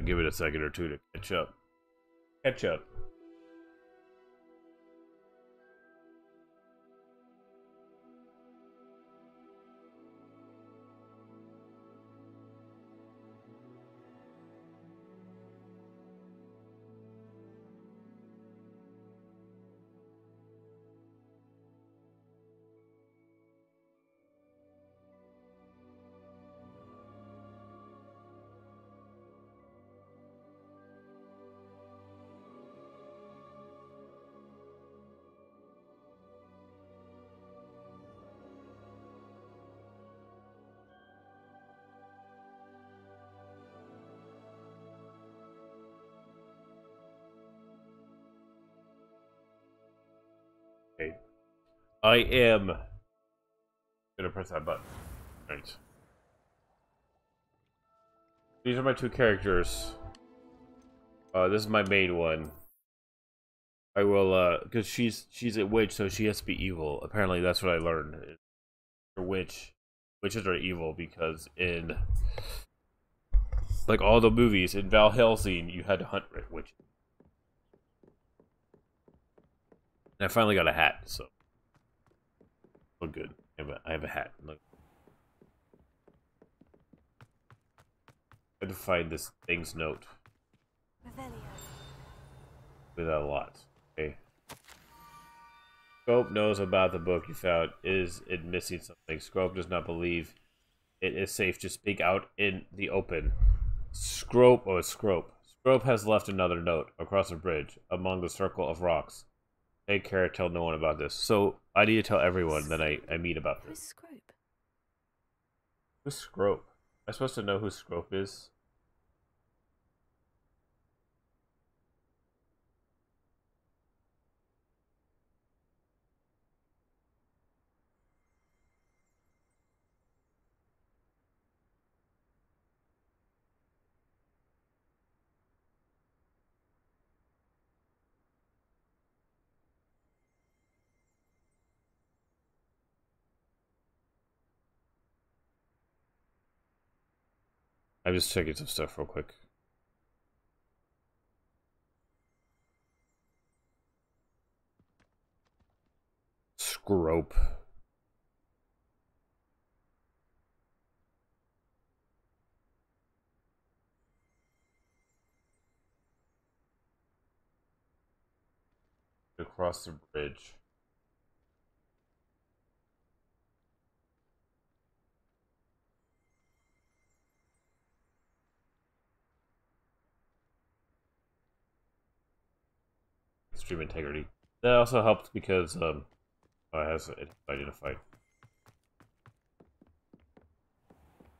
Give it a second or two to catch up. Catch up. Okay. I am gonna press that button. Right. These are my two characters. This is my main one. I will, because she's a witch, so she has to be evil. Apparently, that's what I learned. A witch, witches are evil because in like all the movies in Val Helsing, you had to hunt witches. And I finally got a hat, so look good. I have a hat. Look. I had to find this thing's note. With that a lot. Okay. Scope knows about the book you found. Is it missing something? Scope does not believe it is safe to speak out in the open. Scrope, oh, it's Scrope. Scrope has left another note across the bridge among the circle of rocks. Take care, tell no one about this. So I need to tell everyone that I meet about this. Who's Scrope? Who's Scrope? Am I supposed to know who Scrope is? I'm just checking some stuff real quick. Scrope. Across the bridge. Extreme integrity. That also helps because it has identified.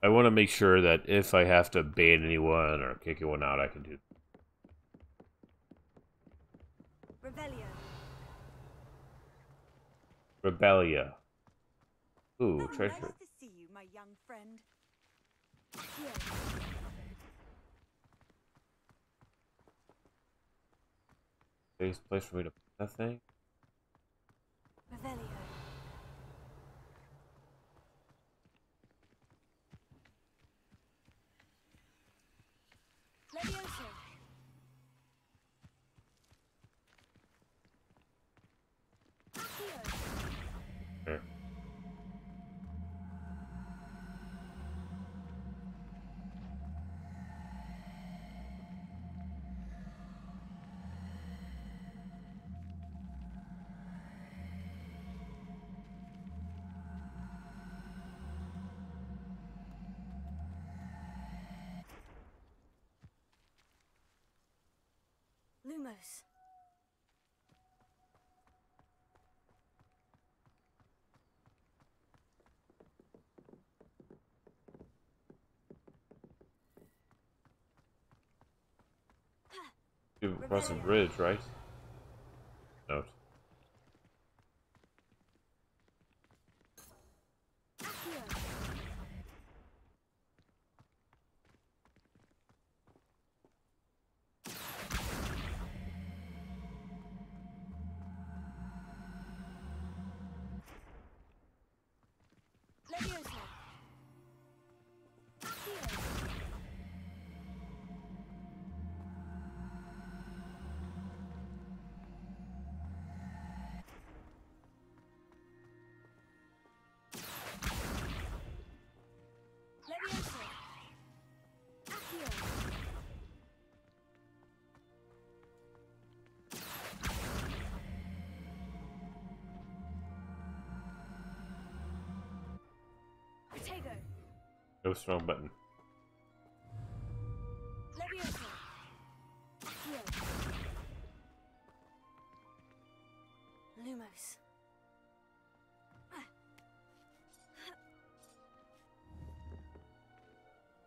I want to make sure that if I have to ban anyone or kick anyone out, I can do. Rebellia. Ooh, treasure. Nice to see you, my young friend. Place for me to put that thing. Revelio. Levioso. There. Lumos. Across the bridge, right? Note. Oh, strong button. Leviosa. Here. Lumos.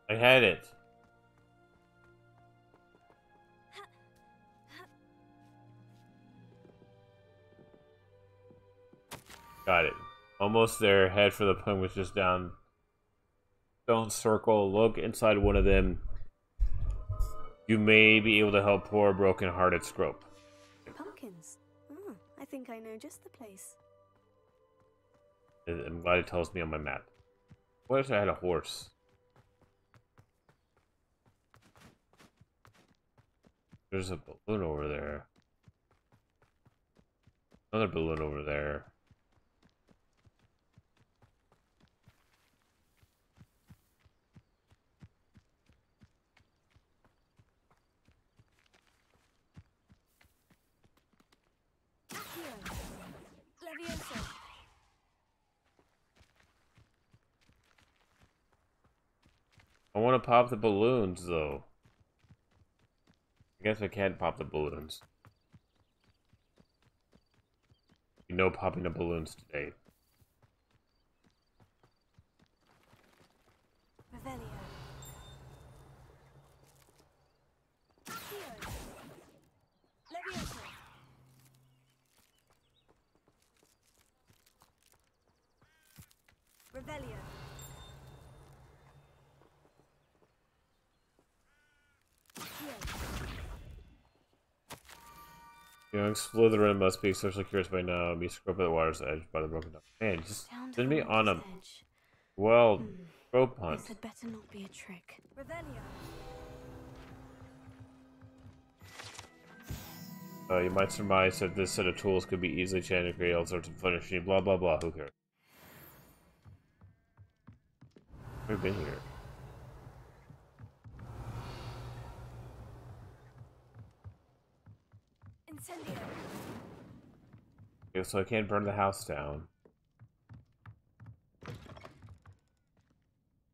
I had it. Got it. Almost there. Head for the point, which is down. Don't circle. Look inside one of them. You may be able to help poor broken-hearted Scrope. Pumpkins. Oh, I think I know just the place. I'm glad it tells me on my map. What if I had a horse? There's a balloon over there. Another balloon over there. Here. Leviosa. I want to pop the balloons, though. I guess I can't pop the balloons. No popping the balloons today. Revelio. Here. Leviosa. Revelio. Young Slytherin must be socially curious by now. Be scrubbed at the water's edge by the broken down. Man, just send me on a rope hunt. This had better not be a trick. Revelio. You might surmise that this set of tools could be easily changed to create all sorts of punishing. Blah blah blah. Who cares? We've been here. Incendio. Okay, so I can't burn the house down. Kind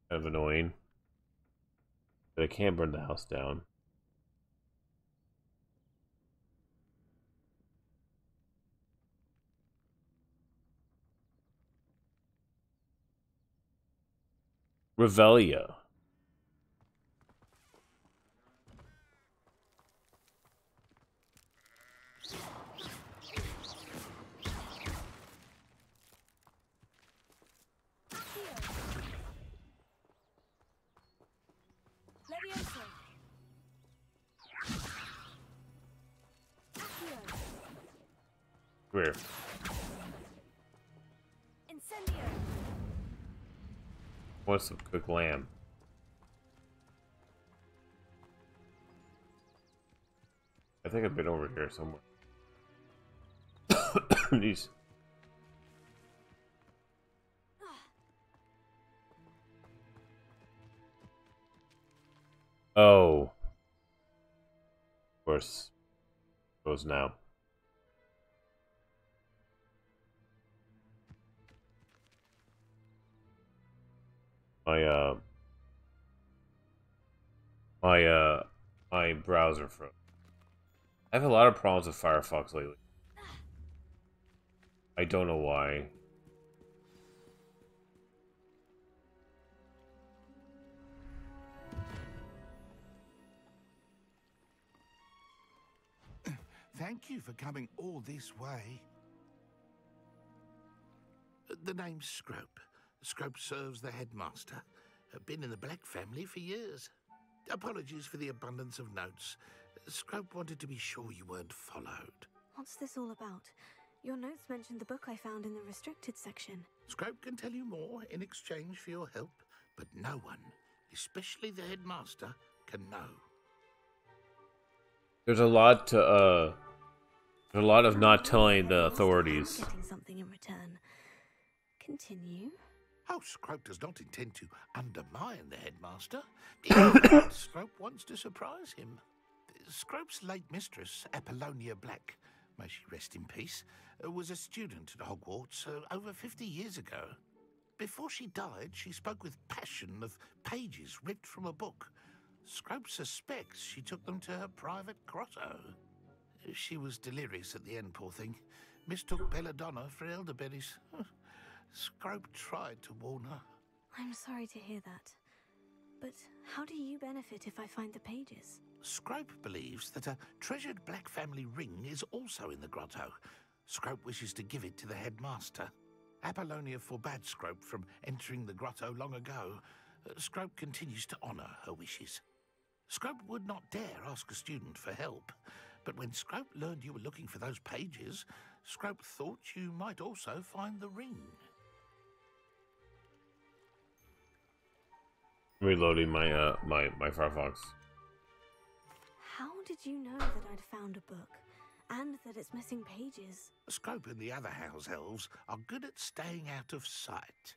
of annoying. But I can't burn the house down. Revelio. Leviosa. Where? Incendio. What's some cooked lamb? I think I've been over here somewhere. These. Oh. Of course. Goes now. My browser froze. I have a lot of problems with Firefox lately. I don't know why. Thank you for coming all this way. The name's Scrope. Scrope serves the headmaster. Been in the Black family for years. Apologies for the abundance of notes. Scrope wanted to be sure you weren't followed. What's this all about? Your notes mentioned the book I found in the restricted section. Scrope can tell you more in exchange for your help, but no one, especially the headmaster, can know. There's a lot to there's a lot of not telling the authorities. Getting something in return. Continue. Oh, Scrope does not intend to undermine the headmaster. Scrope wants to surprise him. Scrope's late mistress, Apollonia Black, may she rest in peace, was a student at Hogwarts over 50 years ago. Before she died, she spoke with passion of pages ripped from a book. Scrope suspects she took them to her private grotto. She was delirious at the end, poor thing. Mistook belladonna for elderberries. Scrope tried to warn her. I'm sorry to hear that. But how do you benefit if I find the pages? Scrope believes that a treasured black family ring is also in the grotto. Scrope wishes to give it to the headmaster. Apollonia forbade Scrope from entering the grotto long ago. Scrope continues to honour her wishes. Scrope would not dare ask a student for help, but when Scrope learned you were looking for those pages, Scrope thought you might also find the ring. Reloading my my Firefox. How did you know that I'd found a book, and that it's missing pages? Scrope and the other house elves are good at staying out of sight.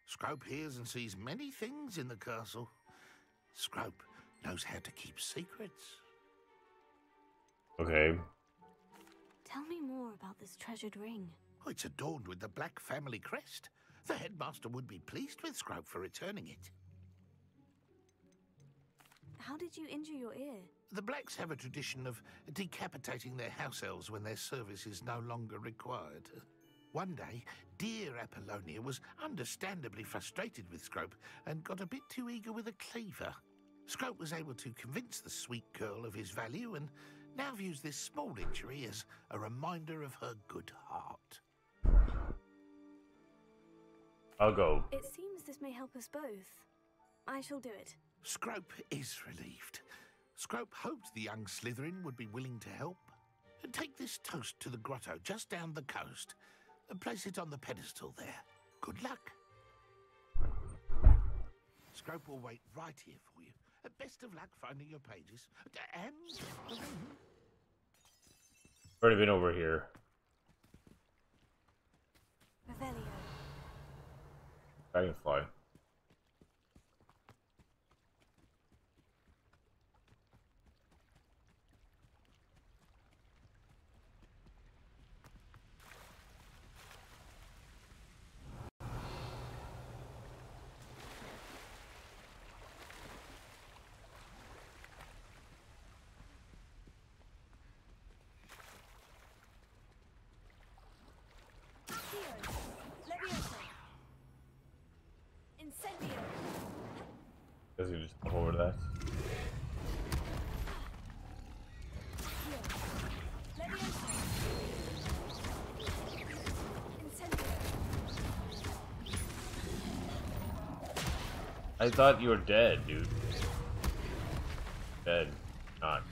Scrope hears and sees many things in the castle. Scrope knows how to keep secrets. Okay. Tell me more about this treasured ring. Oh, it's adorned with the black family crest. The headmaster would be pleased with Scrope for returning it. How did you injure your ear? The blacks have a tradition of decapitating their house elves when their service is no longer required. One day, dear Apollonia was understandably frustrated with Scrope and got a bit too eager with a cleaver. Scrope was able to convince the sweet girl of his value and now views this small injury as a reminder of her good heart. I'll go. It seems this may help us both. I shall do it. Scrope is relieved. Scrope hoped the young Slytherin would be willing to help. Take this toast to the grotto just down the coast and place it on the pedestal there. Good luck. Scrope will wait right here for you. Best of luck finding your pages. And Already been over here. Revelio. Dragonfly. Guess you just jump over that. I thought you were dead, dude. Dead. Not.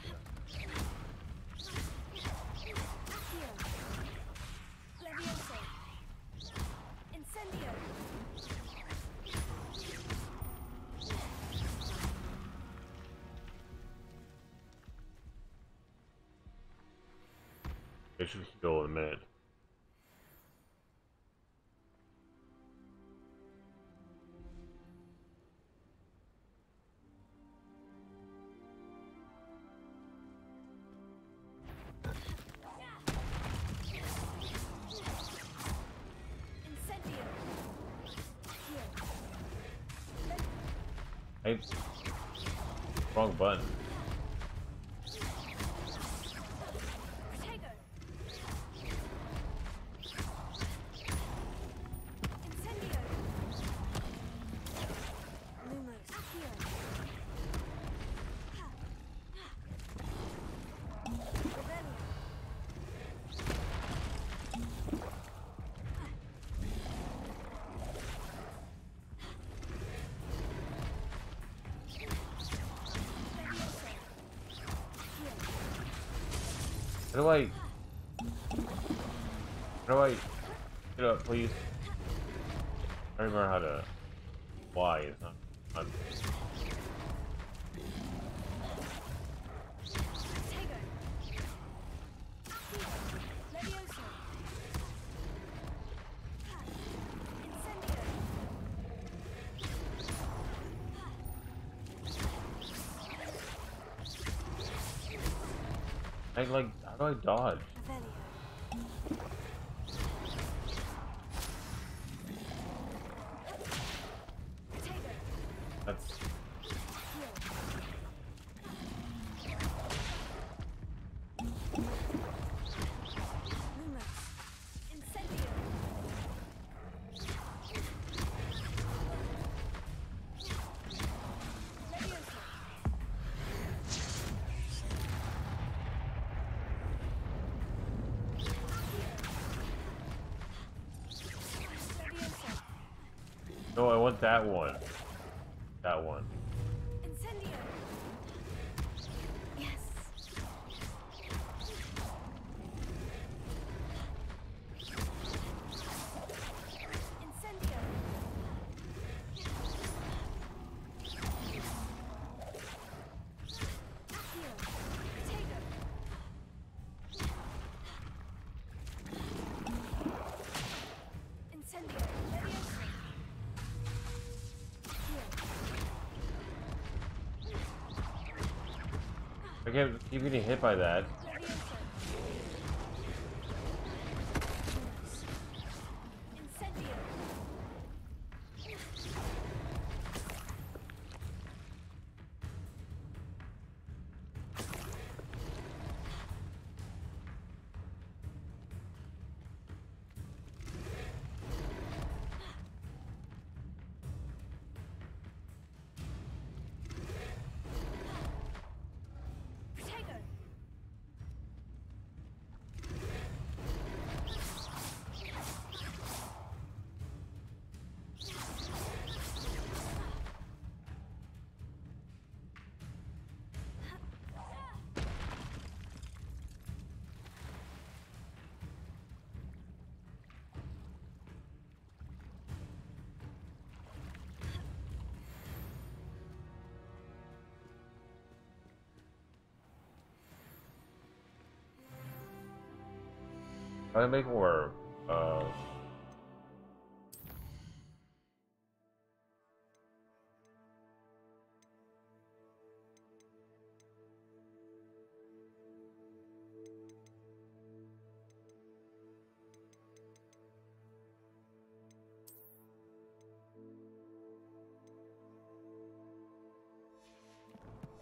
I should heal in a minute. Hey, wrong button. How do I get up, please? I don't remember how to. Why? It's not. Like, how do I dodge? No, I want that one. That one. Incendio. Yes. Incendio. Accio. Potato. Incendio. Leviosa. I keep getting hit by that. How do I make more?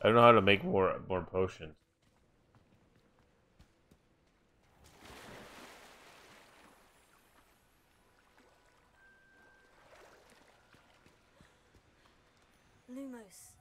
I don't know how to make more potions. Lumos.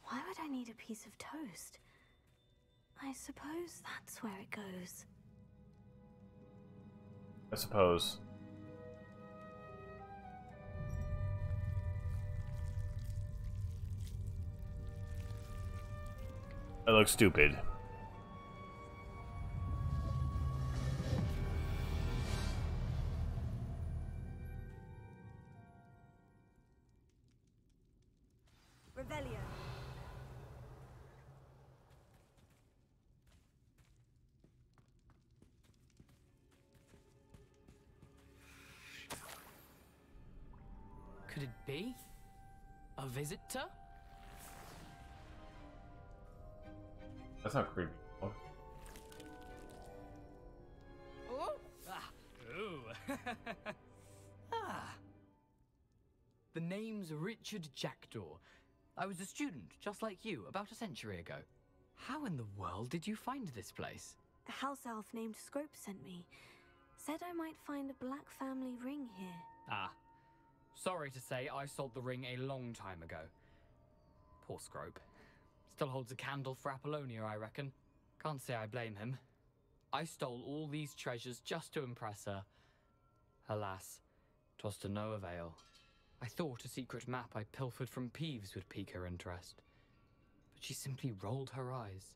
Why would I need a piece of toast? I suppose that's where it goes. I suppose. I look stupid. Revelio. Could it be? A visitor? That's not creepy. Oh. Oh! Ah! Ooh! Ah! The name's Richard Jackdaw. I was a student, just like you, about a century ago. How in the world did you find this place? A house elf named Scrope sent me. Said I might find a black family ring here. Ah. Sorry to say, I sold the ring a long time ago. Poor Scrope. Still holds a candle for Apollonia, I reckon. Can't say I blame him. I stole all these treasures just to impress her. Alas, 'twas to no avail. I thought a secret map I pilfered from Peeves would pique her interest. But she simply rolled her eyes.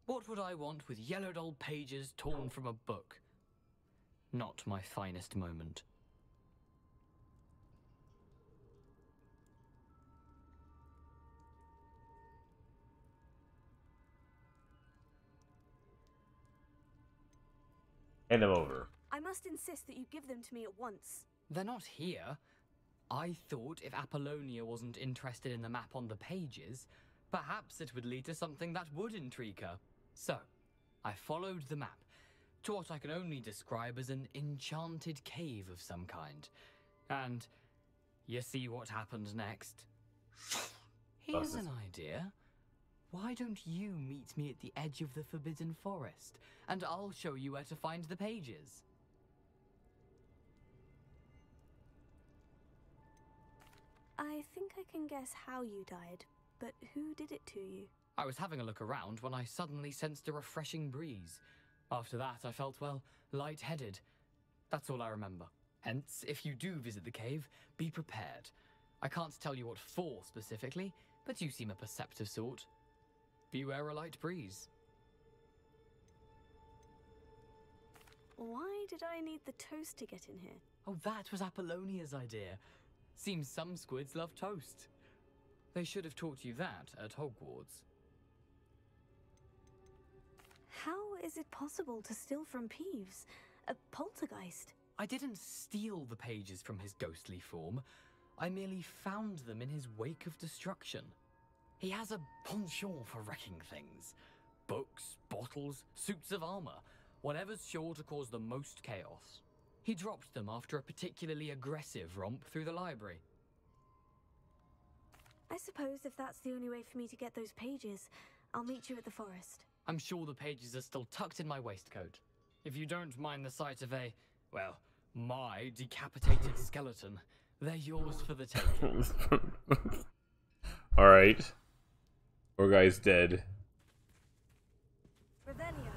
What would I want with yellowed old pages torn from a book? Not my finest moment. Hand them over. I must insist that you give them to me at once. They're not here. I thought if Apollonia wasn't interested in the map on the pages, perhaps it would lead to something that would intrigue her. So, I followed the map to what I can only describe as an enchanted cave of some kind. And you see what happened next? Here's an idea. Why don't you meet me at the edge of the Forbidden Forest, and I'll show you where to find the pages? I think I can guess how you died, but who did it to you? I was having a look around when I suddenly sensed a refreshing breeze. After that, I felt, well, lightheaded. That's all I remember. Hence, if you do visit the cave, be prepared. I can't tell you what for specifically, but you seem a perceptive sort. Beware a light breeze. Why did I need the toast to get in here? Oh, that was Apollonia's idea. Seems some squids love toast. They should have taught you that at Hogwarts. How is it possible to steal from Peeves? A poltergeist? I didn't steal the pages from his ghostly form. I merely found them in his wake of destruction. He has a penchant for wrecking things. Books, bottles, suits of armor, whatever's sure to cause the most chaos. He dropped them after a particularly aggressive romp through the library. I suppose if that's the only way for me to get those pages, I'll meet you at the forest. I'm sure the pages are still tucked in my waistcoat. If you don't mind the sight of a, well, my decapitated skeleton, they're yours for the taking. Alright. Poor guy's dead. Revelio.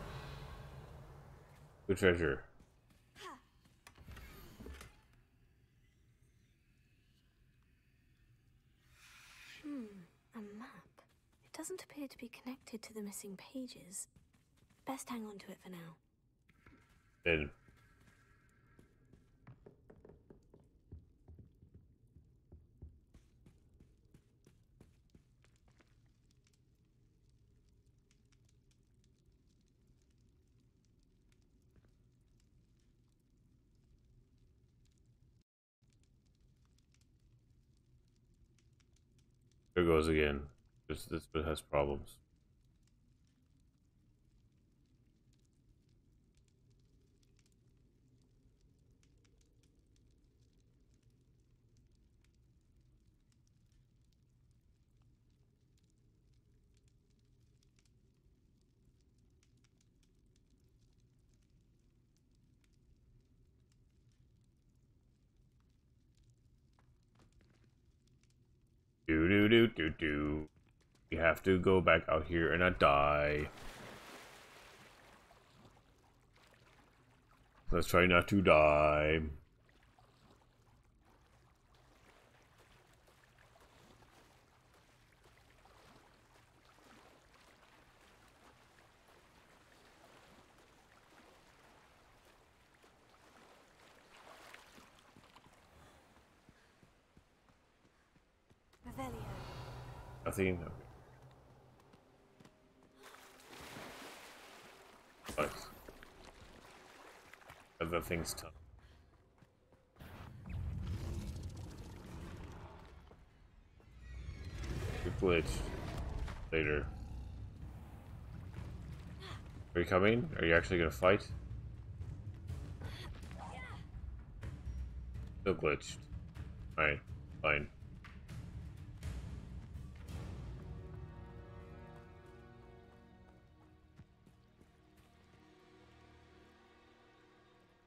Good treasure. A map. It doesn't appear to be connected to the missing pages. Best hang on to it for now. Dead. There goes again. This bit has problems. Do do do do do. We have to go back out here and not die. Let's try not to die. Revelio. Nothing. Okay. Nice. Other things tough. Good glitch. Later. Are you coming? Are you actually gonna fight? Still glitched. Alright, fine.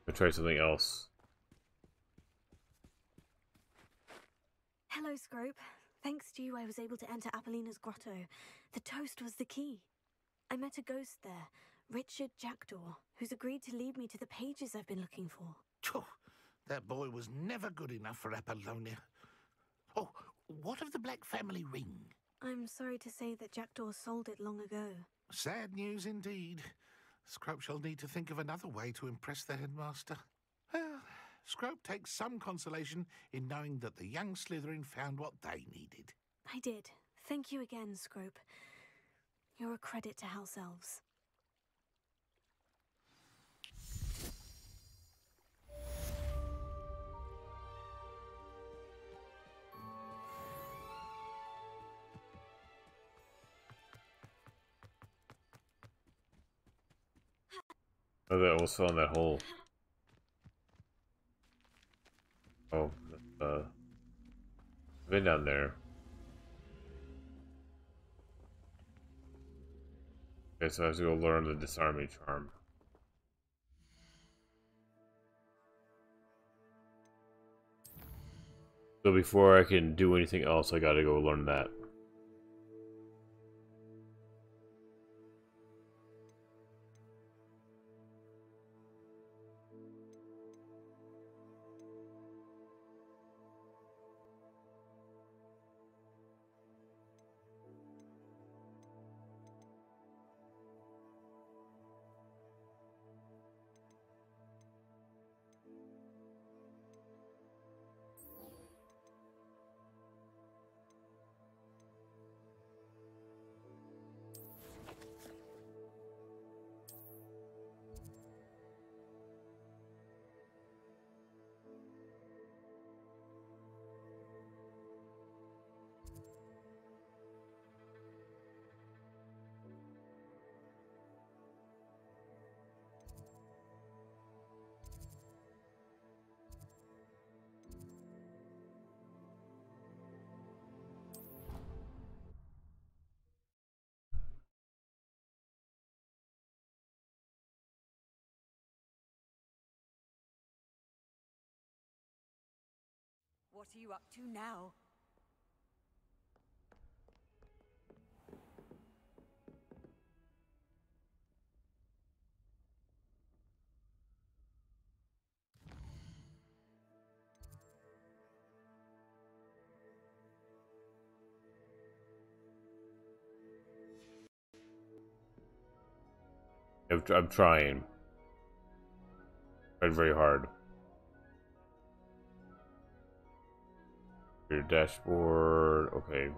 I'll try something else. Hello, Scrope. Thanks to you, I was able to enter Apollina's grotto. The toast was the key. I met a ghost there, Richard Jackdaw, who's agreed to lead me to the pages I've been looking for. Phew, that boy was never good enough for Apollonia. Oh, what of the Black family ring? I'm sorry to say that Jackdaw sold it long ago. Sad news indeed. Scrope shall need to think of another way to impress the headmaster. Well, Scrope takes some consolation in knowing that the young Slytherin found what they needed. I did. Thank you again, Scrope. You're a credit to House Elves. Oh, that almost fell in that hole. Oh, been down there. Okay, so I have to go learn the disarming charm. So before I can do anything else, I gotta go learn that. What are you up to now? I'm trying. Tried very hard. Your dashboard. Okay.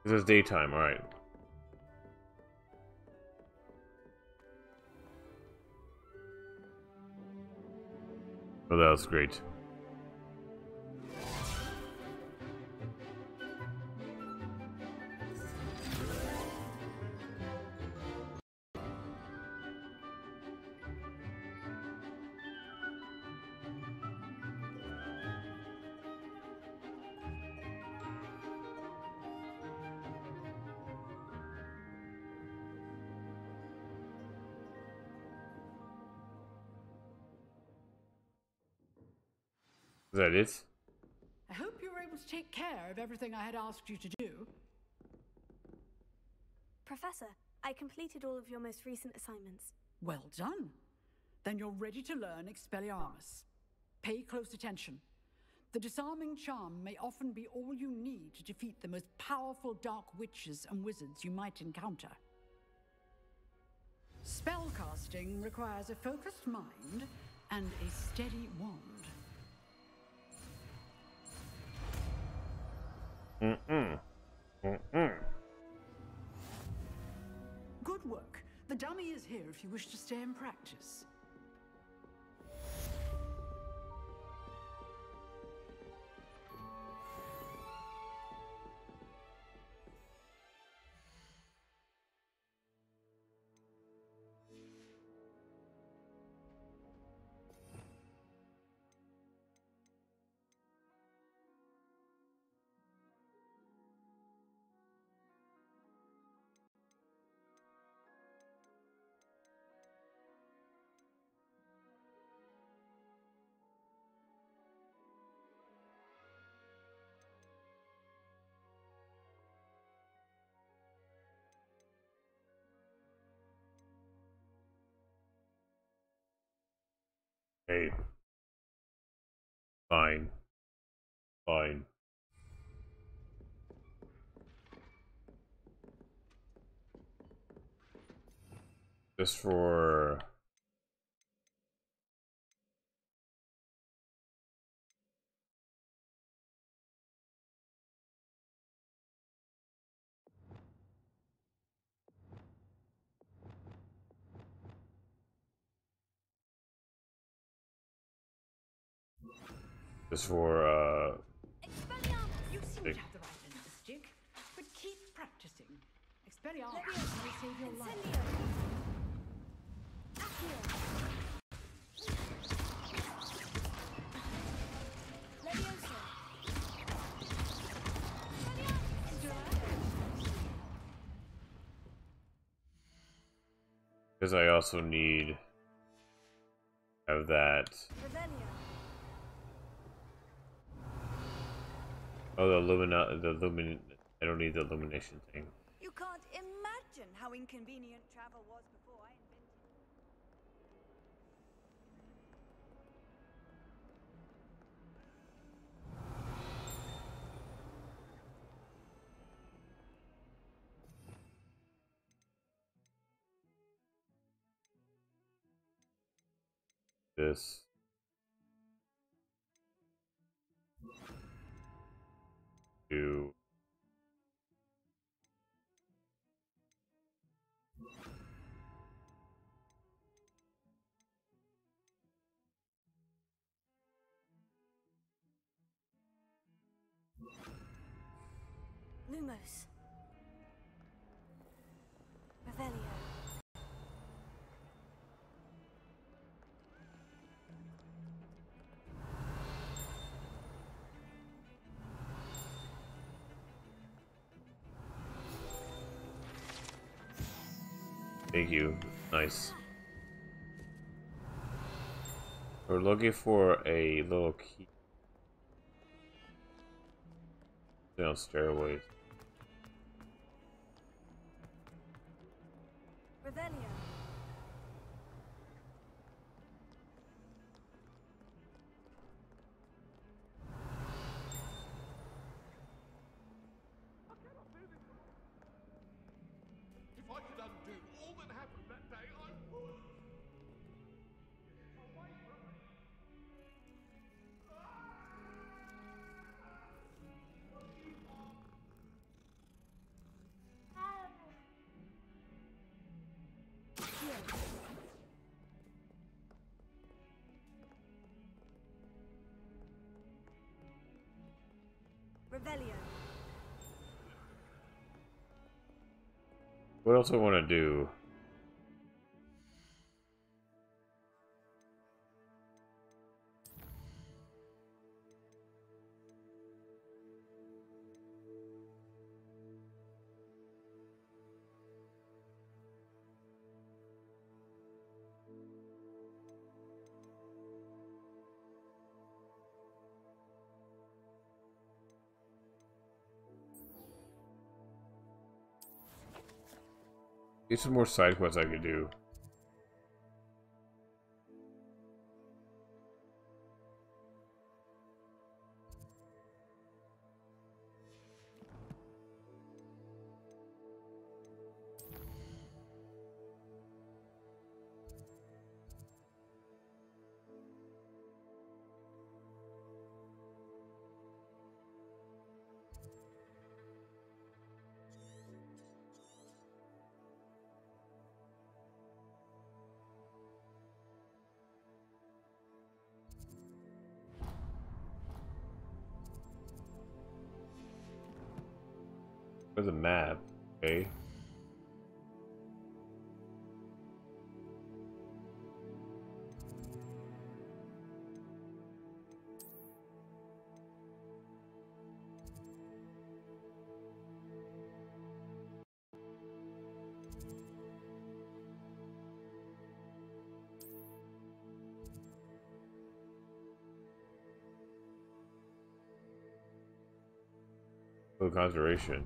This is daytime, alright. Oh, that was great. Is that it? I hope you were able to take care of everything I had asked you to do. Professor, I completed all of your most recent assignments. Well done. Then you're ready to learn Expelliarmus. Pay close attention. The disarming charm may often be all you need to defeat the most powerful dark witches and wizards you might encounter. Spellcasting requires a focused mind and a steady wand. Good work. The dummy is here if you wish to stay and practice. Hey. Fine. Fine. Just for Just for You seem to have the right end of the stick, but keep practicing. Expelliarmus will save your life. because I also need have that. Oh, the lumin. I don't need the illumination thing. You can't imagine how inconvenient travel was before I invented This. Do. Lumos. Revelio. Thank you. Nice. We're looking for a little key down stairways. Revelio. If I could undo all that happened that day, I would. Away from me. Revelio. What else I want to do? There's some more side quests I could do. There's a map, okay. Oh, conservation.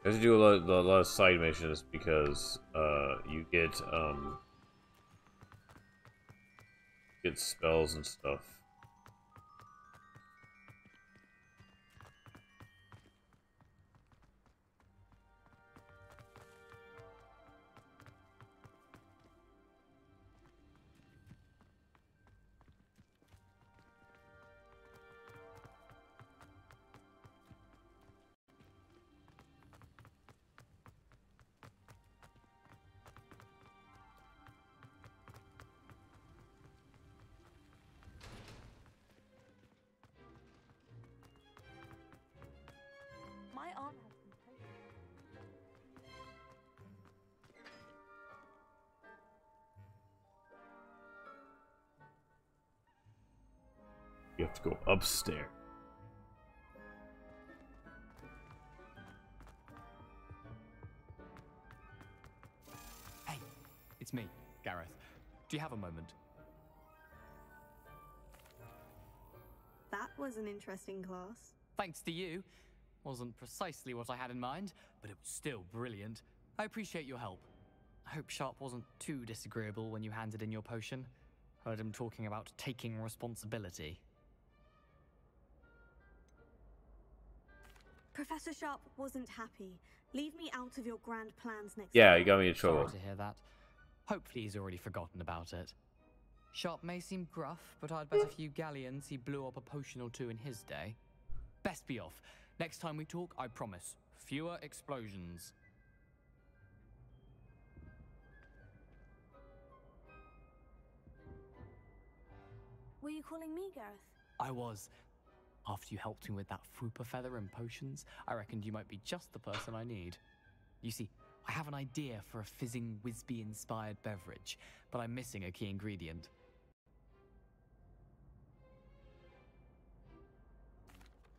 I have to do a lot of side missions because you get spells and stuff. My aunt has some potions. You have to go upstairs. Hey, it's me, Gareth. Do you have a moment? That was an interesting class. Thanks to you. Wasn't precisely what I had in mind, but it was still brilliant. I appreciate your help. I hope Sharp wasn't too disagreeable when you handed in your potion. Heard him talking about taking responsibility. Professor Sharp wasn't happy. Leave me out of your grand plans next Yeah, time. you got me in trouble. Sorry to hear that. Hopefully he's already forgotten about it. Sharp may seem gruff, but I'd bet a few galleons he blew up a potion or two in his day. Best be off. Next time we talk, I promise, fewer explosions. Were you calling me, Gareth? I was. After you helped me with that Fupa feather and potions, I reckoned you might be just the person I need. You see, I have an idea for a fizzing Whizbee-inspired beverage, but I'm missing a key ingredient.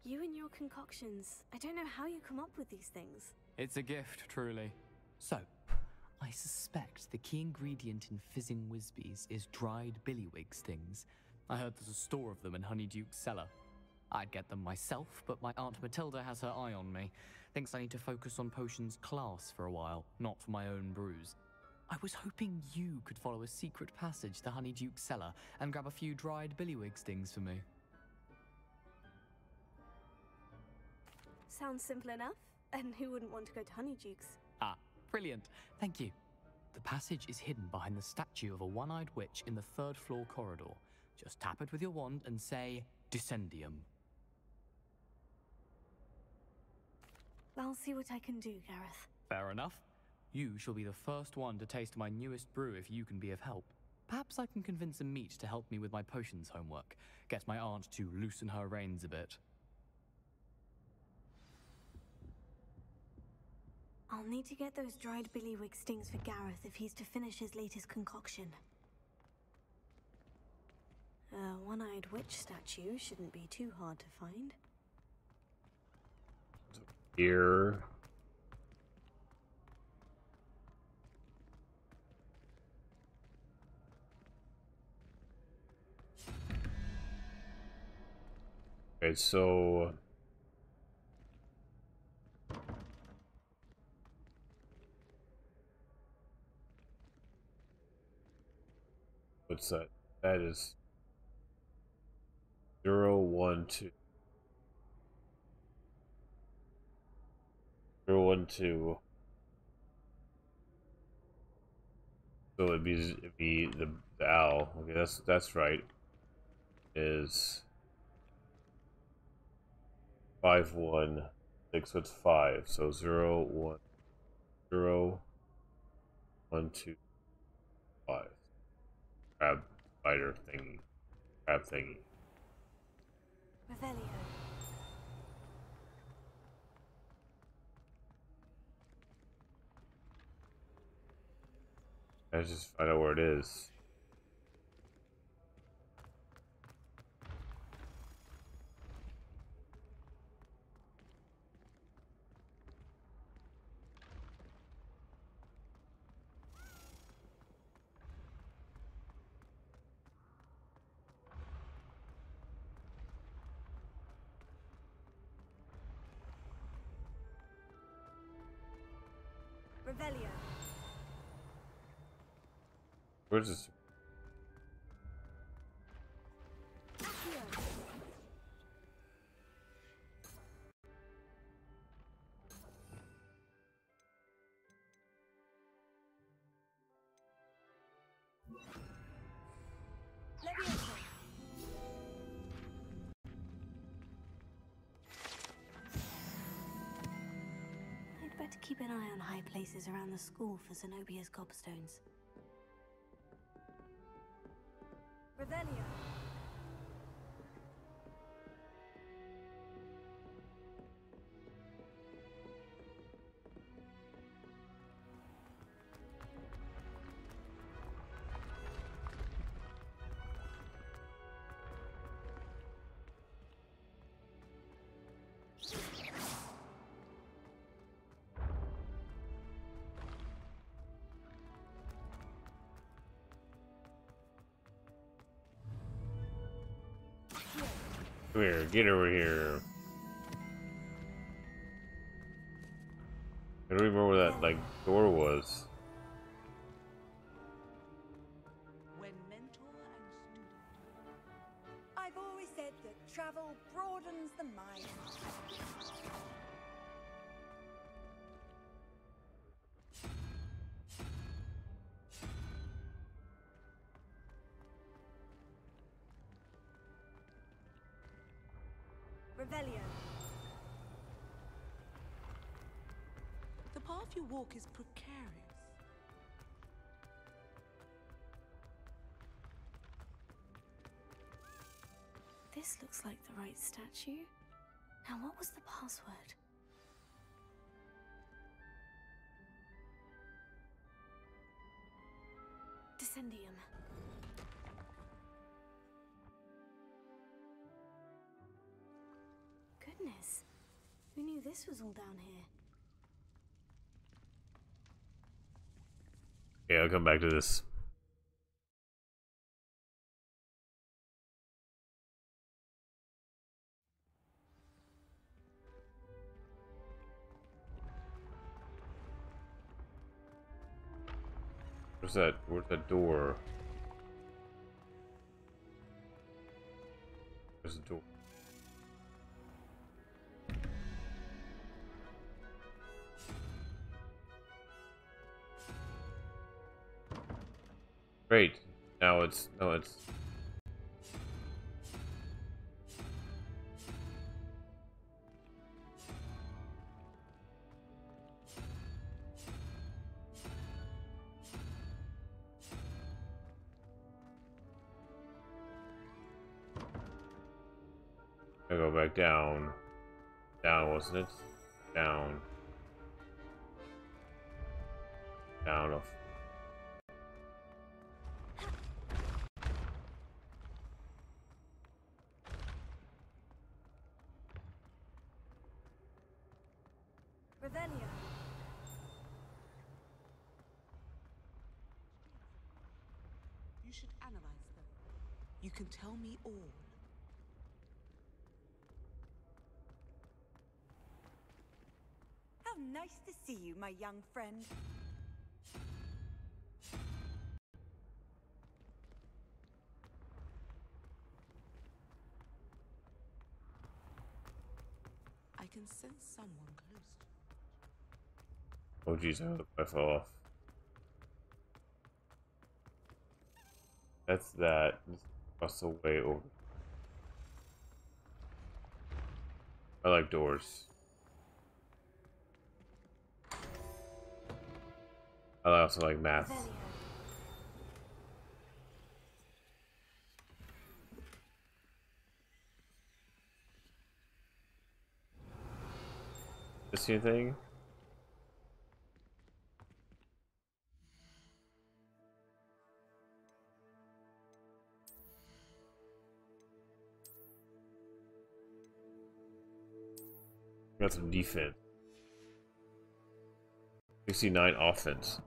You and your concoctions. I don't know how you come up with these things. It's a gift, truly. So, I suspect the key ingredient in fizzing Whizbees is dried billywig stings. I heard there's a store of them in Honeyduke's cellar. I'd get them myself, but my Aunt Matilda has her eye on me. Thinks I need to focus on potions class for a while, not my own brews. I was hoping you could follow a secret passage to Honeyduke's cellar and grab a few dried billywig stings for me. Sounds simple enough. And who wouldn't want to go to Honeyduke's? Ah, brilliant. Thank you. The passage is hidden behind the statue of a one-eyed witch in the third-floor corridor. Just tap it with your wand and say, Descendium. I'll see what I can do, Gareth. Fair enough. You shall be the first one to taste my newest brew if you can be of help. Perhaps I can convince a meat to help me with my potions homework. Get my aunt to loosen her reins a bit. I'll need to get those dried billywig stings for Gareth if he's to finish his latest concoction. A one-eyed witch statue shouldn't be too hard to find. Here. Okay, so what's that? That is 0, 1, 2. 0, 1, 2. So it'd be the owl. Okay, that's right. Is 5, 1, 6. So it's 5. So 0, 1, 0, 1, 2, 5. Crab spider thingy. Crab thingy. Revelio. I just find out where it is. Revelio. Where's this? Accio. Levioso. I'd better keep an eye on high places around the school for Zenobia's gobstones. Revelio. Come here, get over here. I don't remember where that like door was. When mentor and student. I've always said that travel broadens the mind. Revelio. The path you walk is precarious. This looks like the right statue. Now, what was the password? Descendium. Goodness. Who knew this was all down here? Yeah, I'll come back to this. Where's that? Where's that door? There's a door. Great. Now it's I go back down. Down, wasn't it? Down. Down off. Revelio. You should analyze them. You can tell me all. How nice to see you, my young friend. I can sense someone close. Oh jeez, I fell off. That's that. Just across the way over. I like doors. I also like math. Revelio. This new thing? Got some defense. 69 offense.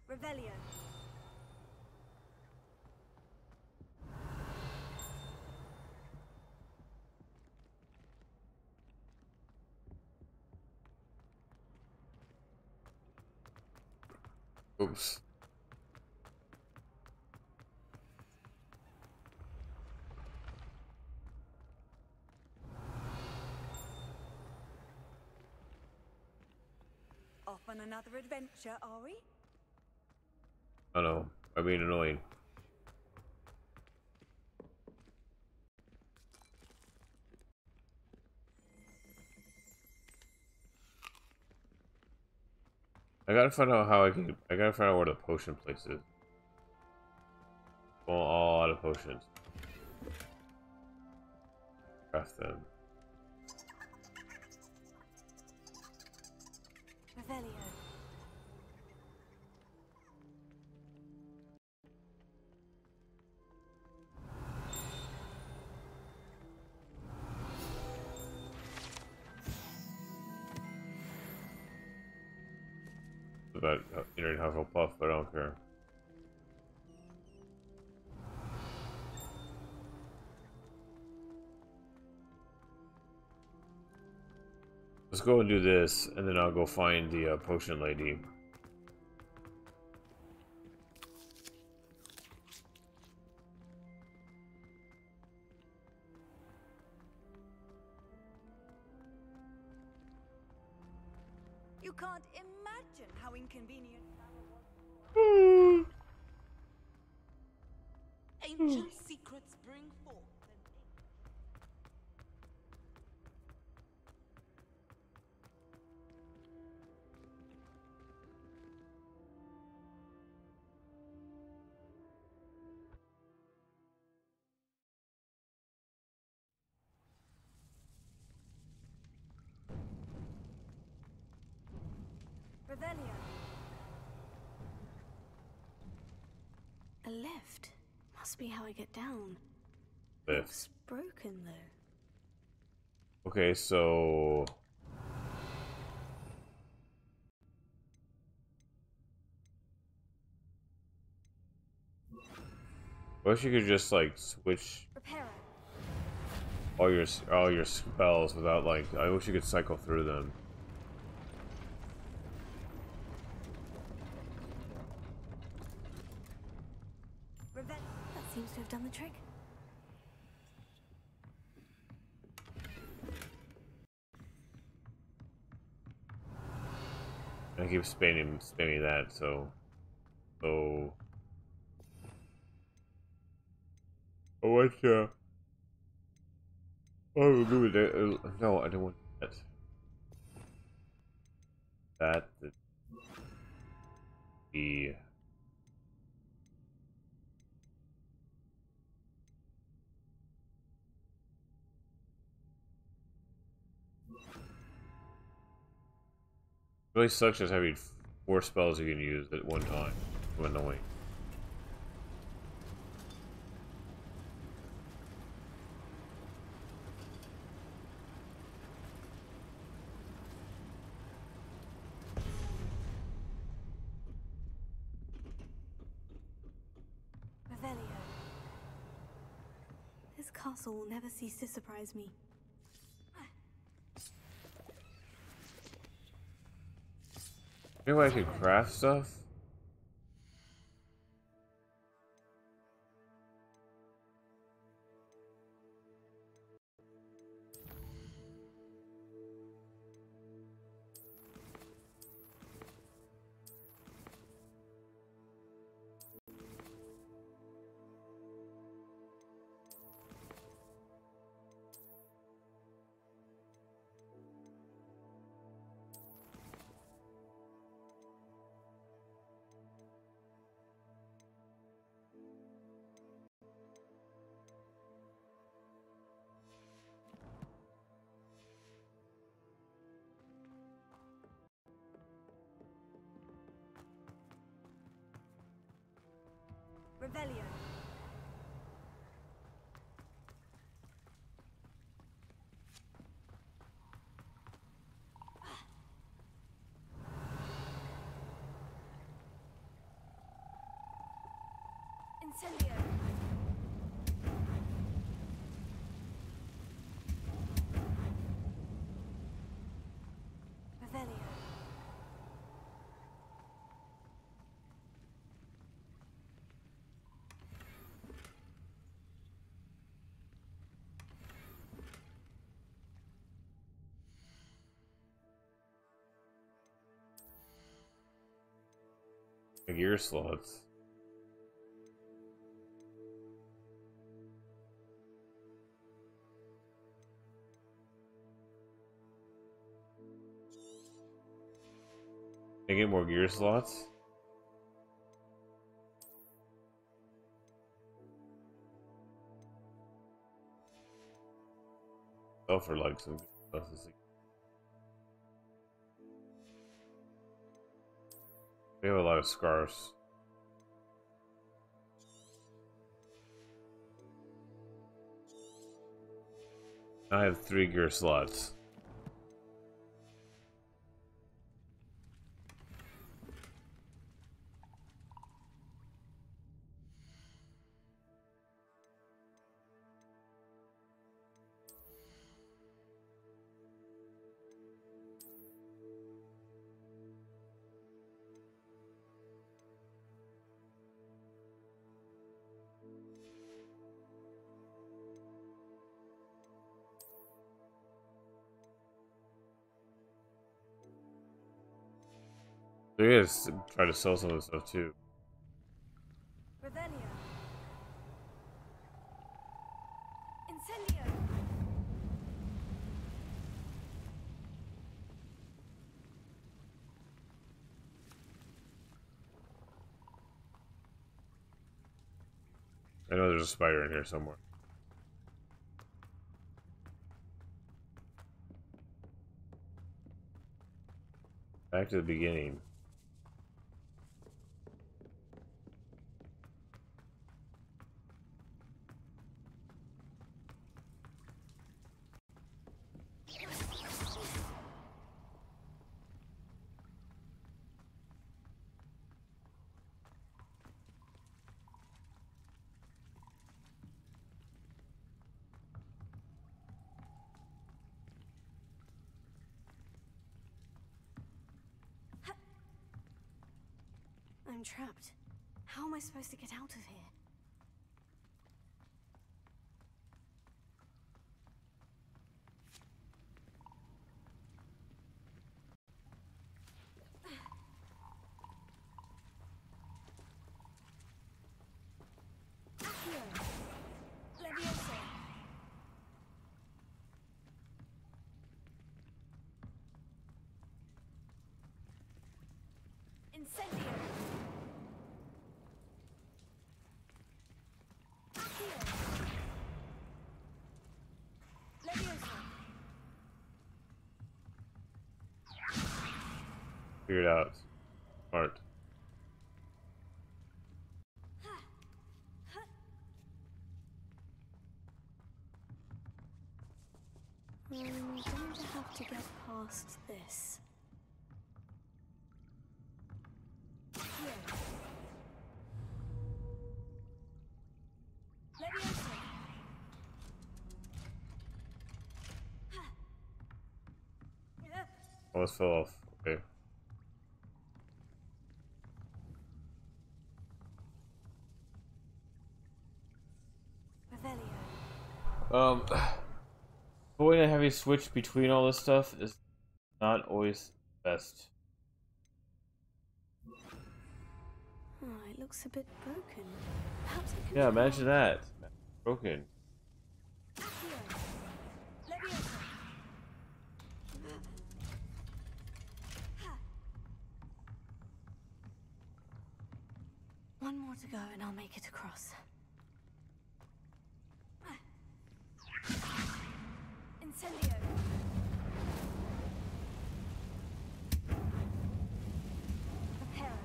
Revelio. Oops. Off on another adventure, are we? I know. I'm being annoying. I gotta find out how I can. I gotta find out where the potion place is. Well, all out of potions. Craft them. Revelio. About entering Hufflepuff, but I don't care. Let's go and do this, and then I'll go find the potion lady. You can't imagine how inconvenient travel was. Ancient secrets bring forth an Revelio. A lift. Must be how I get down. Lift. Looks broken though. Okay, so I wish you could just like switch Reparo. all your spells without like. I wish you could cycle through them. That seems to have done the trick. I keep spamming that, so oh what oh we'll do it. No, I don't want that. That the really sucks just having 4 spells you can use at one time. So annoying. Revelio. This castle will never cease to surprise me. You know I can craft stuff? Revelio. Incendio. Revelio. Gear slots. Can I get more gear slots? Oh, for like some good stuff. We have a lot of scarves. I have 3 gear slots. So you guys try to sell some of this stuff too. Revelio. Incendio. I know there's a spider in here somewhere. Back to the beginning. I'm trapped. How am I supposed to get out of here? Leviosa. Incendio. Figure it out. Smart. I'm going to have to get past this. Leviosa. Almost fell off. Okay. Revelio. Going to have you switch between all this stuff is not always best. Oh, it looks a bit broken. Perhaps I can Yeah, try- imagine that. Broken. Leviosa. One more to go and I'll make it across. Incendio. Prepare.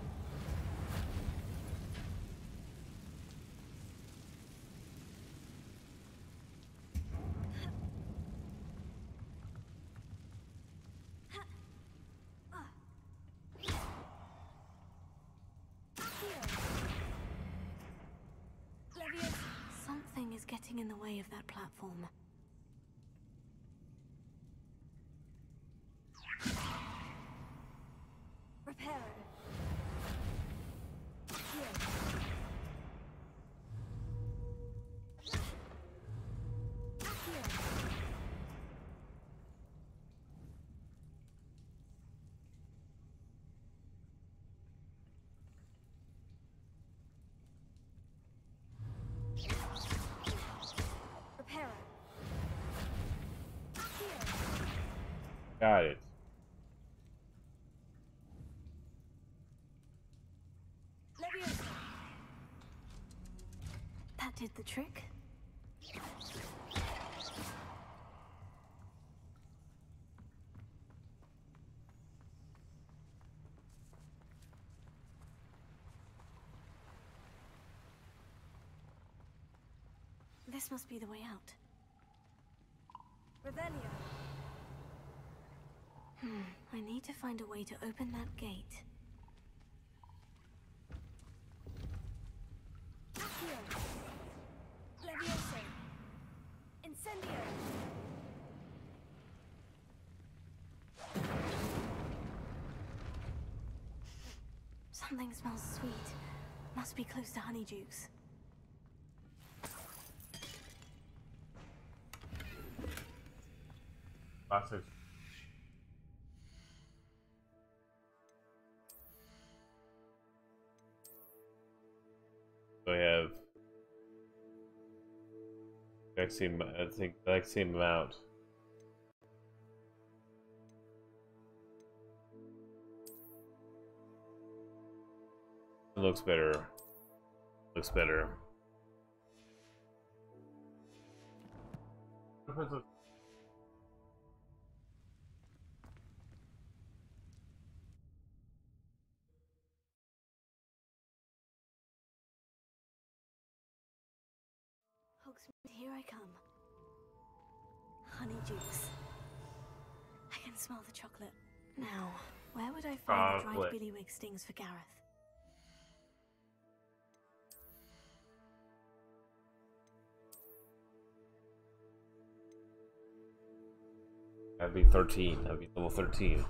Leviosa. Something is getting in the way of that platform. Reparo. Got it. Leviosa. That did the trick. This must be the way out. Revelio. I need to find a way to open that gate. Accio. Levioso. Incendio. Something smells sweet. Must be close to Honeydukes. Classic. So I have vaccine, I think vaccine amount. It looks better. Looks better. Hogsmeade, here I come. Honeydukes. I can smell the chocolate. Now, where would I find the dried Chocolate. billywig stings for Gareth? That'd be 13. That'd be level 13.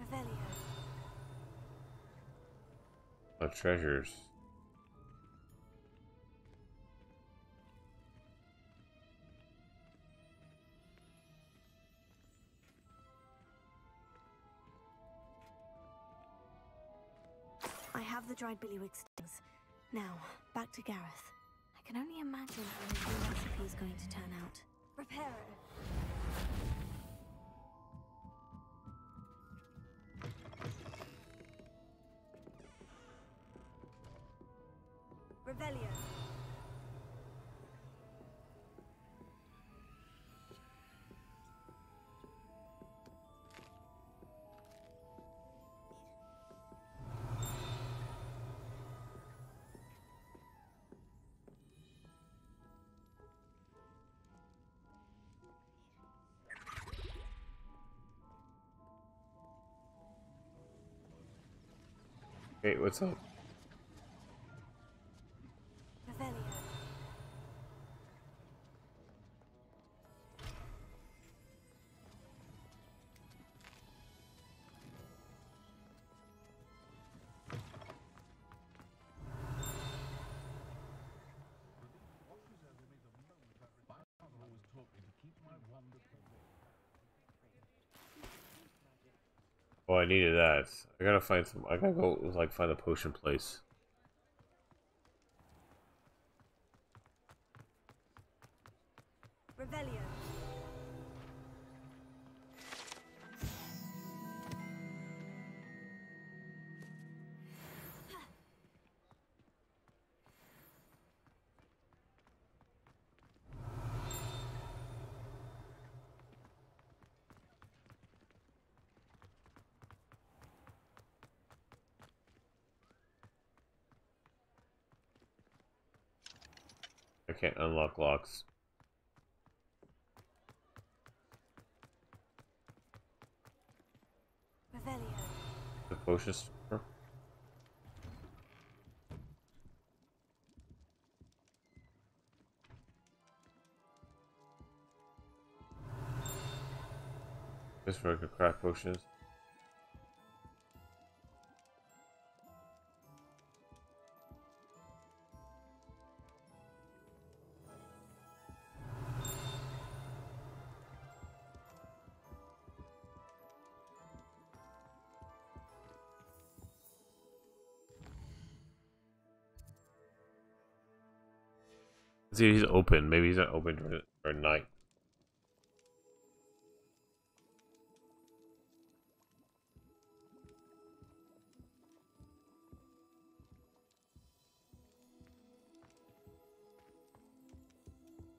Revelio. Of treasures. I have the dried billywig stings. Now, back to Gareth. I can only imagine how his new recipe is going to turn out. Reparo. Revelio. Hey, what's up? Revelio. Oh, I needed that. I gotta find some. I gotta go like find a potion place. Revelio. I can't unlock locks. Revelio. The potion store. Just where I could craft potions. See, he's open. Maybe he's not open during night.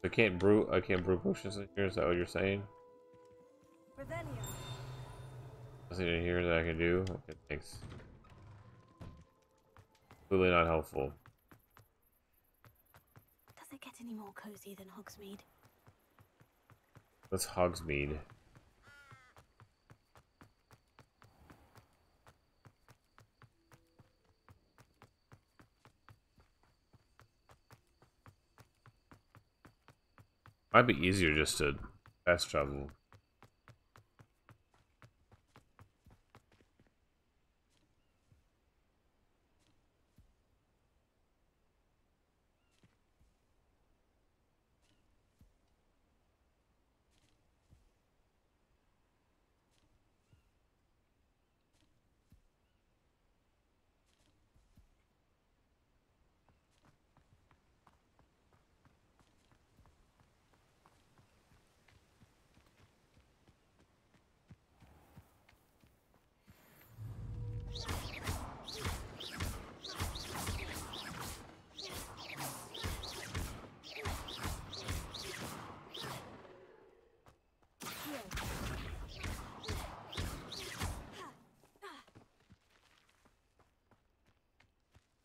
I can't brew potions in here. Is that what you're saying? Revelio. Nothing in here that I can do. Okay, thanks. Clearly not helpful. Does it get any more cozy than Hogsmeade? That's Hogsmeade. Might be easier just to fast travel.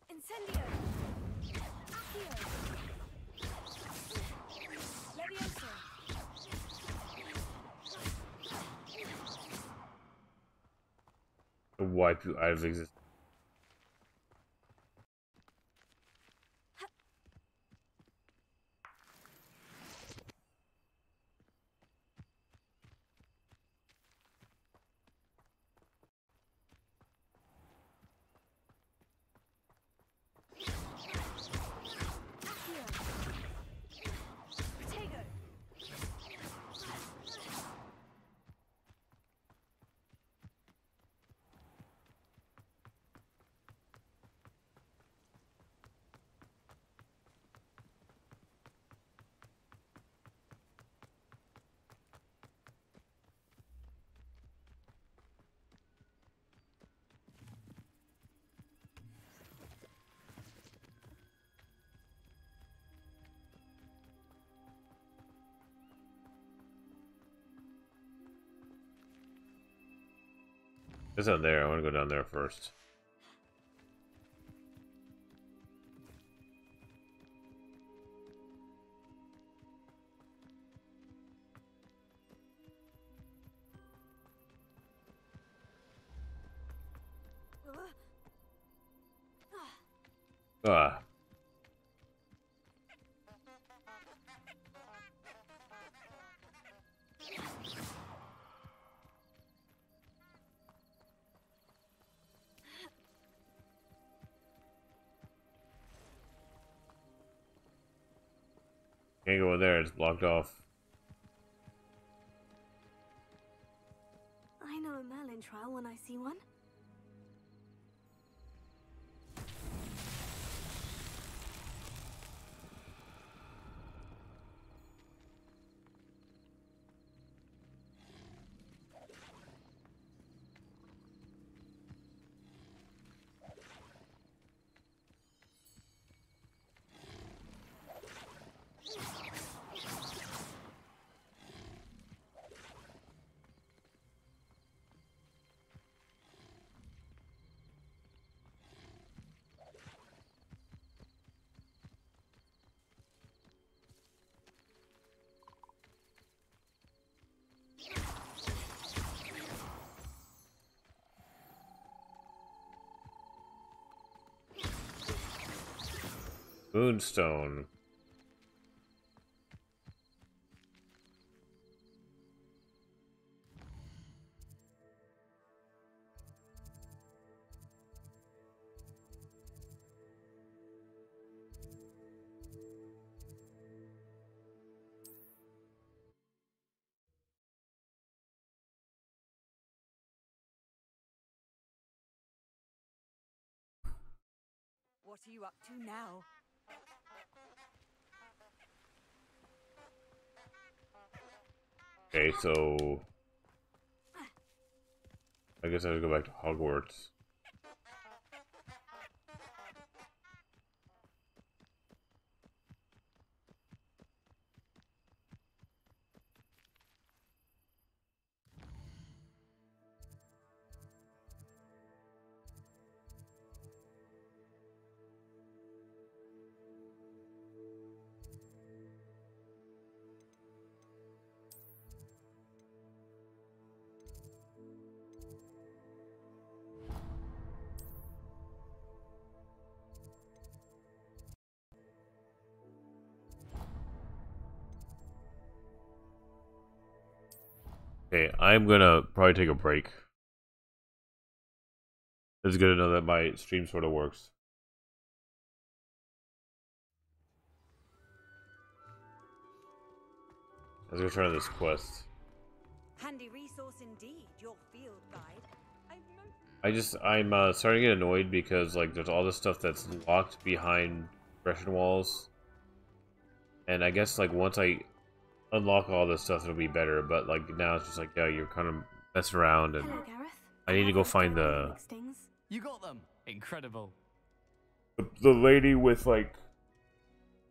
Incendio! Accio! Leviosa! Wipe you out of existence. It's not there. I want to go down there first. Ah. Can't go in there. It's blocked off. I know a Merlin trial when I see one. Moonstone. What are you up to now? Okay, so I guess I have to go back to Hogwarts. Okay, I'm gonna probably take a break. It's good to know that my stream sort of works. Let's go try this quest. Handy resource indeed, your field guide. I'm starting to get annoyed because like there's all this stuff that's locked behind progression walls, and I guess like once I unlock all this stuff, it'll be better. But like now it's just like, yeah, you're kind of messing around, and Hello, Gareth. I need to go find the You got them. Incredible. lady with like,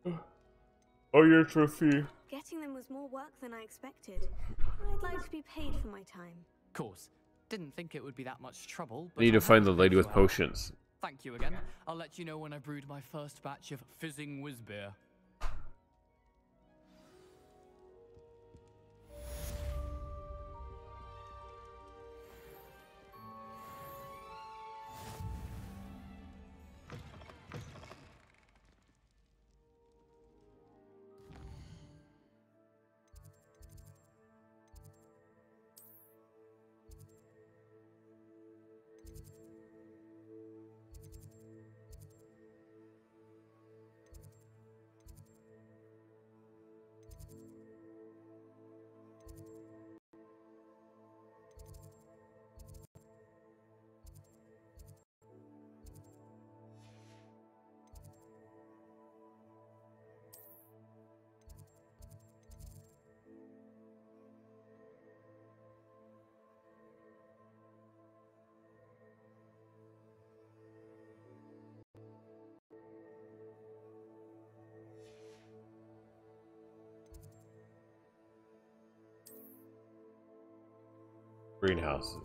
oh, your trophy. Getting them was more work than I expected. I'd like to be paid for my time. Course. Didn't think it would be that much trouble. I need to find the lady with potions. Thank you again. I'll let you know when I brewed my first batch of fizzing whiz beer. Greenhouse.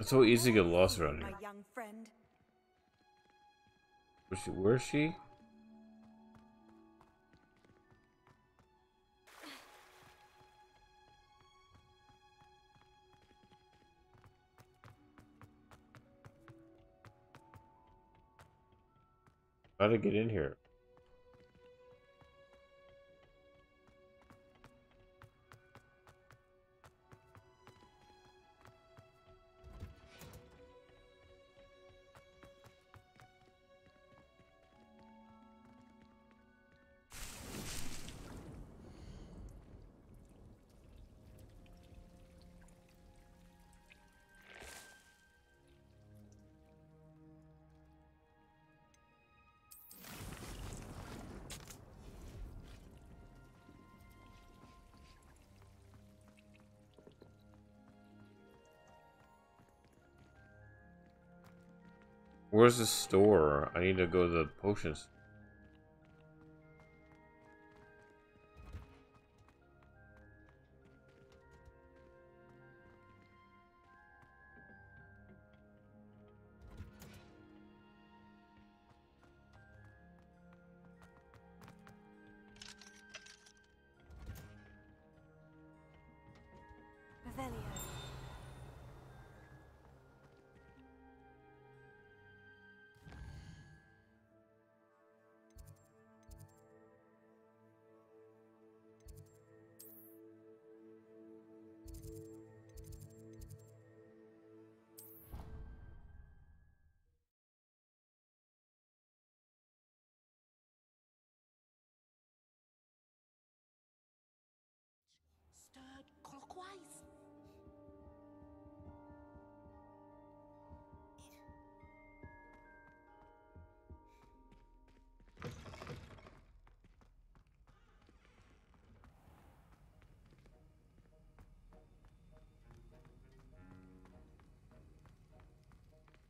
It's so easy to get lost around here. My young friend. Where is she? How to get in here? Where's the store? I need to go to the potions. third clockwise.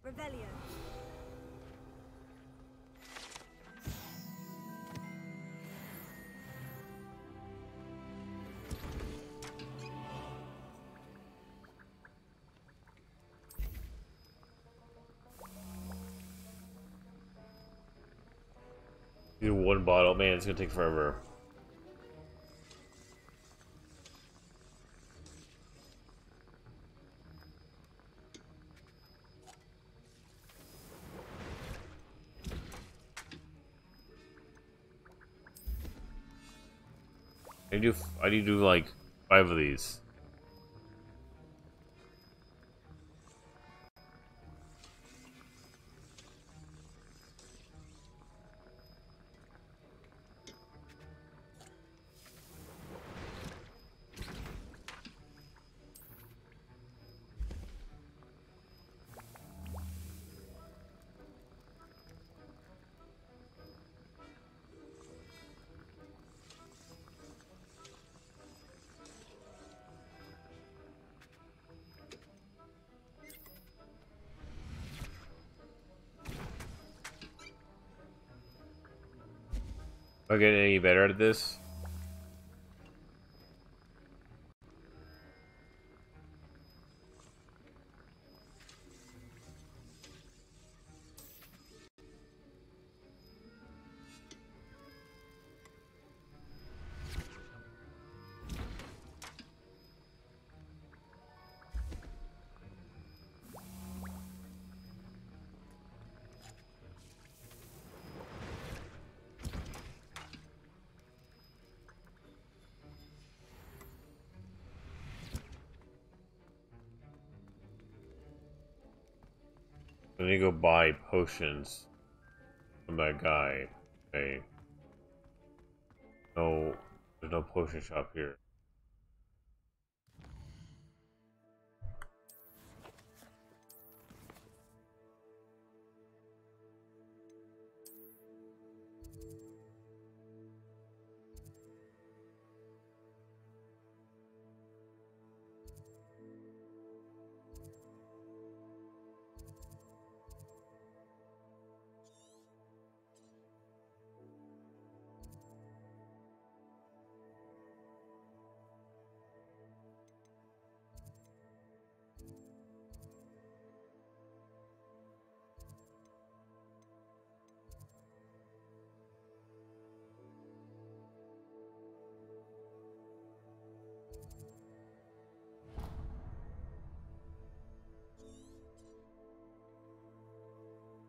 Revelio. Do one bottle, man. It's gonna take forever. I need to do like 5 of these. Am I getting any better at this? I need to go buy potions from that guy. Okay. No, there's no potion shop here.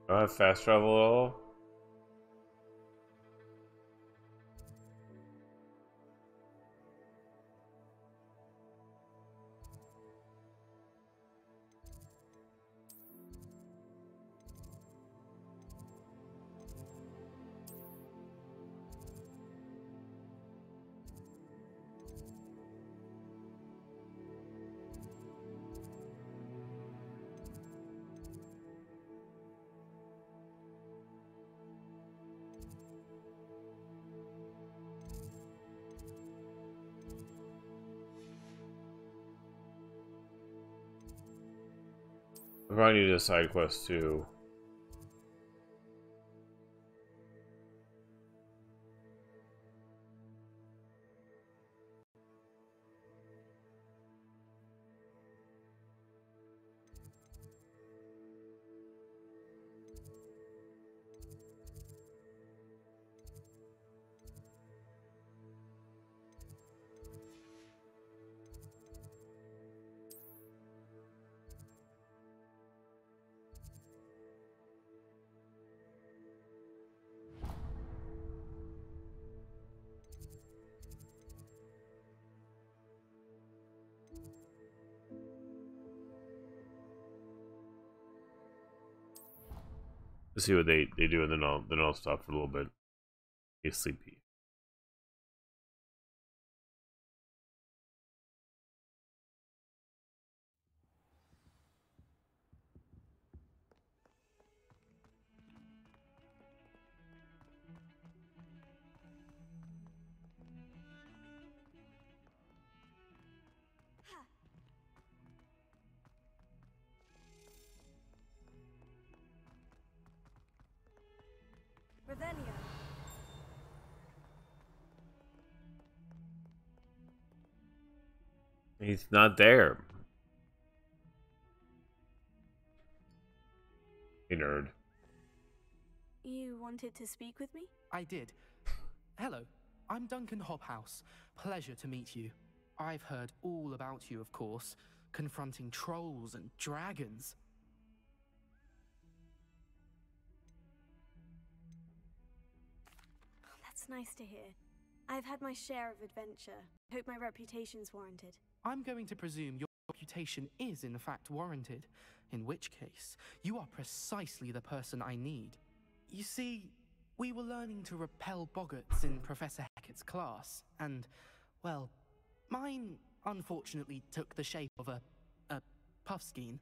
Do I have fast travel at all? I probably need a side quest too. To see what they do, and then I'll stop for a little bit. Get sleepy. He's not there. Hey, nerd. You wanted to speak with me? I did. Hello, I'm Duncan Hobhouse. Pleasure to meet you. I've heard all about you, of course, confronting trolls and dragons. That's nice to hear. I've had my share of adventure. Hope my reputation's warranted. I'm going to presume your reputation is in fact warranted, in which case, you are precisely the person I need. You see, we were learning to repel boggarts in Professor Hackett's class, and, well, mine unfortunately took the shape of a puffskein.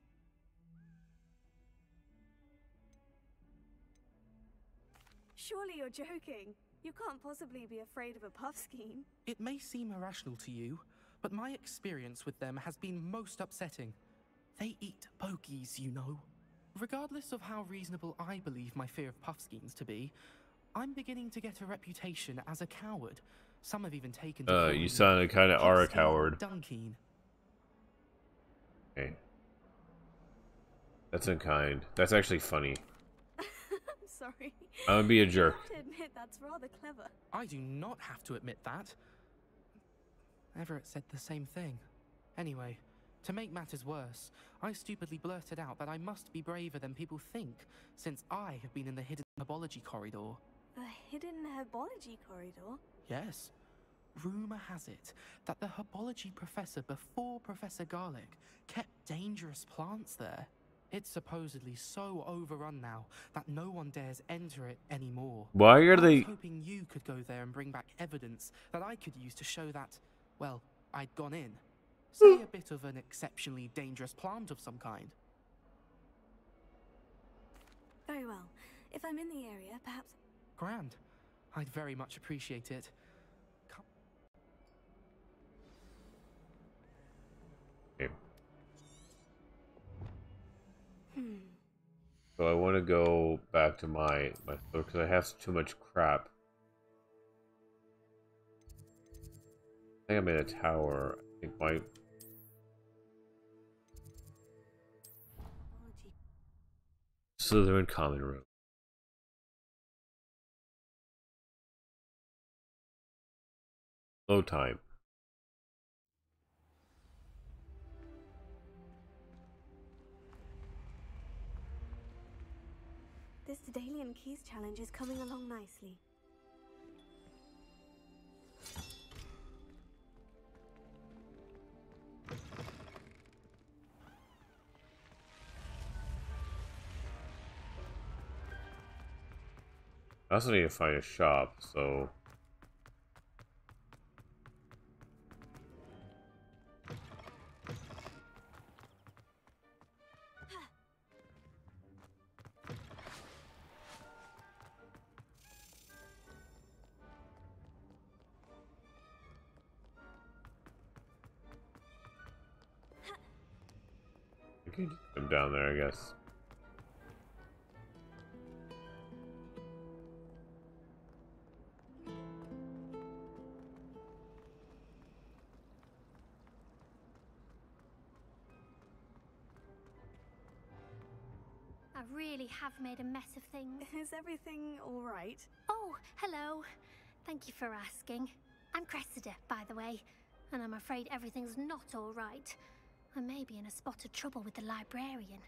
Surely you're joking. You can't possibly be afraid of a puffskein. It may seem irrational to you, but my experience with them has been most upsetting. They eat bogies, you know. Regardless of how reasonable I believe my fear of puffskeins to be, I'm beginning to get a reputation as a coward. Some have even taken to calling You me sounded kind of are a Puffskein coward. Dunkeen. Okay. That's unkind. That's actually funny. I'm sorry. I'm gonna be a jerk. I have to admit, that's rather clever. I do not have to admit that. Everett said the same thing. Anyway, to make matters worse, I stupidly blurted out that I must be braver than people think, since I have been in the hidden herbology corridor. The hidden herbology corridor? Yes. Rumor has it that the herbology professor before Professor Garlic kept dangerous plants there. It's supposedly so overrun now that no one dares enter it anymore. Why are I they... was hoping you could go there and bring back evidence that I could use to show that, well, I'd gone in. Say a bit of an exceptionally dangerous plant of some kind. Very well. If I'm in the area, perhaps... Grand. I'd very much appreciate it. Come. Okay. So I want to go back to my store because I have too much crap. I think I'm in a tower. I think my... Slytherin common room. Load time. This Daedalian Keys challenge is coming along nicely. I also need to find a shop, so... I can just come down there, I guess. I really have made a mess of things. Is everything all right? Oh, hello. Thank you for asking. I'm Cressida, by the way, and I'm afraid everything's not all right. I may be in a spot of trouble with the librarian.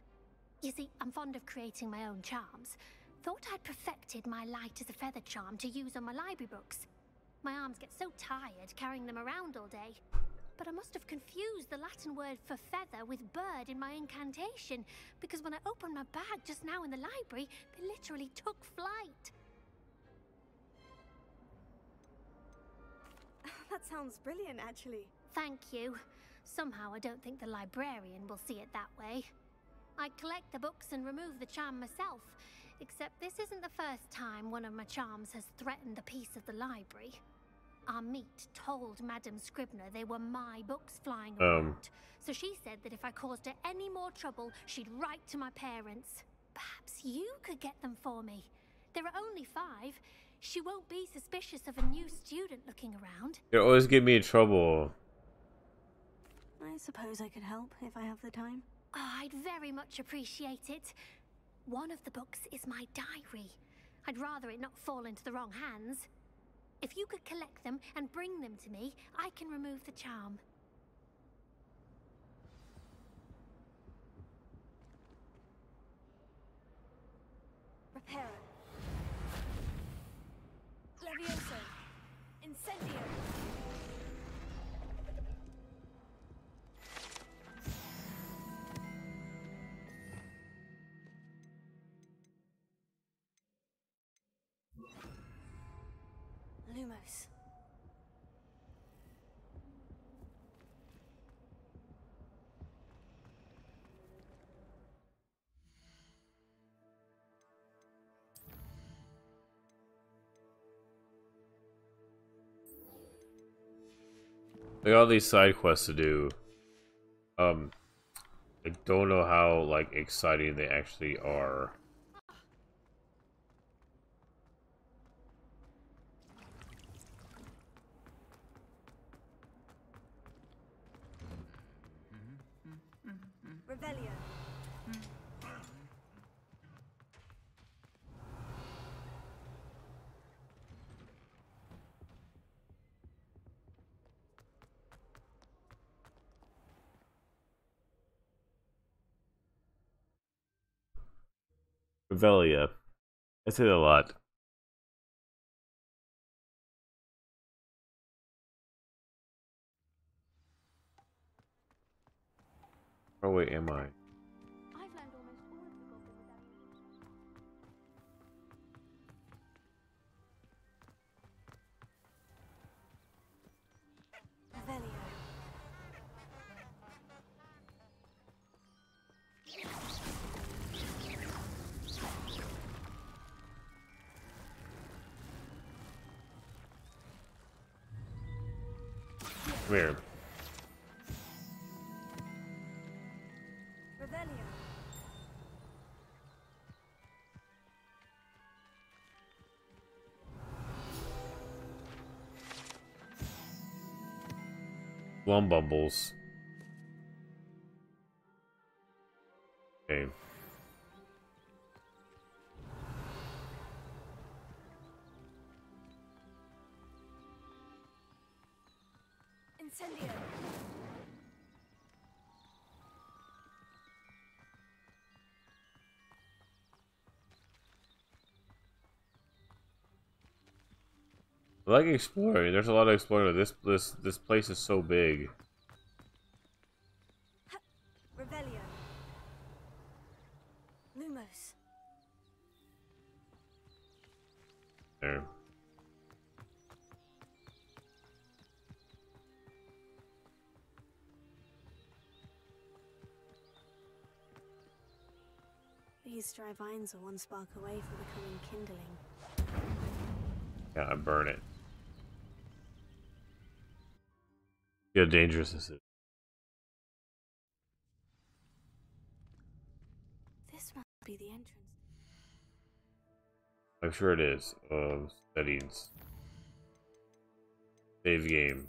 You see, I'm fond of creating my own charms. Thought I'd perfected my light as a feather charm to use on my library books. My arms get so tired carrying them around all day. But I must have confused the Latin word for feather with bird in my incantation, because when I opened my bag just now in the library, they literally took flight. That sounds brilliant, actually. Thank you. Somehow I don't think the librarian will see it that way. I collect the books and remove the charm myself, except this isn't the first time one of my charms has threatened the peace of the library. Our meet told Madame Scribner they were my books flying around, so she said that if I caused her any more trouble, she'd write to my parents. Perhaps you could get them for me. There are only 5. She won't be suspicious of a new student looking around. They always get me in trouble. I suppose I could help if I have the time. Oh, I'd very much appreciate it. One of the books is my diary. I'd rather it not fall into the wrong hands. If you could collect them and bring them to me, I can remove the charm. Reparo. Levioso. Incendio. Lumos. I got all these side quests to do. I don't know how like exciting they actually are. Revelio. Revelia. I say that a lot. Where away am I? I've learned almost all of the goblin medallions. Revelio. Come here. Revelio. Bumbles. Okay. Incendio. I like exploring. There's a lot of exploring. This place is so big. Revelio. Lumos. There. These dry vines are one spark away from becoming kindling. Yeah, I burn it. See how dangerous this is. This must be the entrance. I'm sure it is. Settings. Save game.